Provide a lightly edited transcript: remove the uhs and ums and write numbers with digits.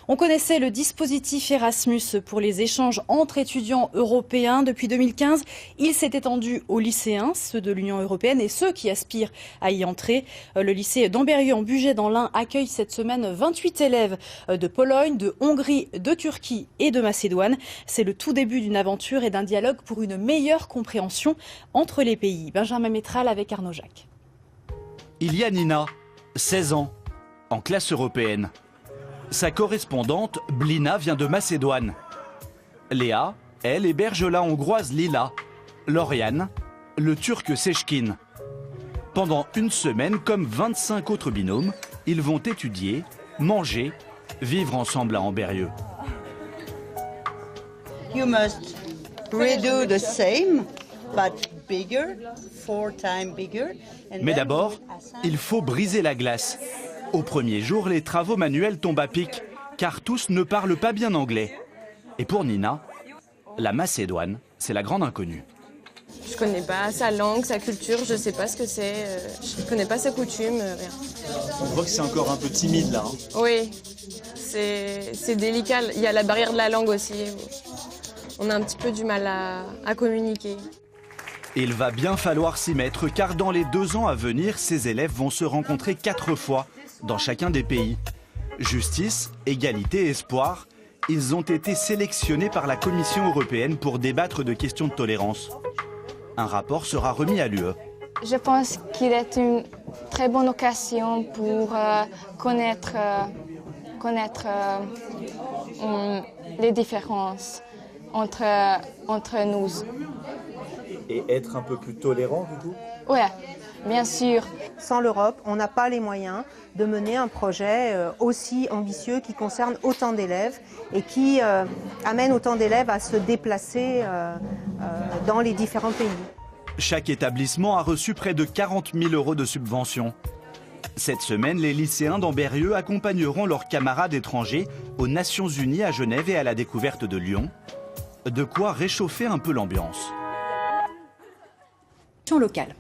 On connaissait le dispositif Erasmus pour les échanges entre étudiants européens. Depuis 2015, il s'est étendu aux lycéens, ceux de l'Union européenne et ceux qui aspirent à y entrer. Le lycée d'Ambérieu en Bugey dans l'Ain accueille cette semaine 28 élèves de Pologne, de Hongrie, de Turquie et de Macédoine. C'est le tout début d'une aventure et d'un dialogue pour une meilleure compréhension entre les pays. Benjamin Métral avec Arnaud Jacques. Il y a Nina, 16 ans, en classe européenne. Sa correspondante, Blina, vient de Macédoine. Léa, elle, héberge la hongroise Lila. Lauriane, le turc Seçkin. Pendant une semaine, comme 25 autres binômes, ils vont étudier, manger, vivre ensemble à Ambérieu. You must redo the same, but bigger, 4 times bigger. Mais d'abord, il faut briser la glace. Au premier jour, les travaux manuels tombent à pic, car tous ne parlent pas bien anglais. Et pour Nina, la Macédoine, c'est la grande inconnue. Je connais pas sa langue, sa culture, je sais pas ce que c'est, je connais pas ses coutumes, rien. On voit que c'est encore un peu timide là. Oui, c'est délicat, il y a la barrière de la langue aussi. On a un petit peu du mal à communiquer. Il va bien falloir s'y mettre, car dans les 2 ans à venir, ces élèves vont se rencontrer 4 fois dans chacun des pays. Justice, égalité, espoir, ils ont été sélectionnés par la Commission européenne pour débattre de questions de tolérance. Un rapport sera remis à l'UE. Je pense qu'il est une très bonne occasion pour connaître les différences entre nous. Et être un peu plus tolérant du coup? Oui, bien sûr. Sans l'Europe, on n'a pas les moyens de mener un projet aussi ambitieux qui concerne autant d'élèves et qui amène autant d'élèves à se déplacer dans les différents pays. Chaque établissement a reçu près de 40 000 € de subventions. Cette semaine, les lycéens d'Ambérieu accompagneront leurs camarades étrangers aux Nations Unies à Genève et à la découverte de Lyon. De quoi réchauffer un peu l'ambiance. Locale.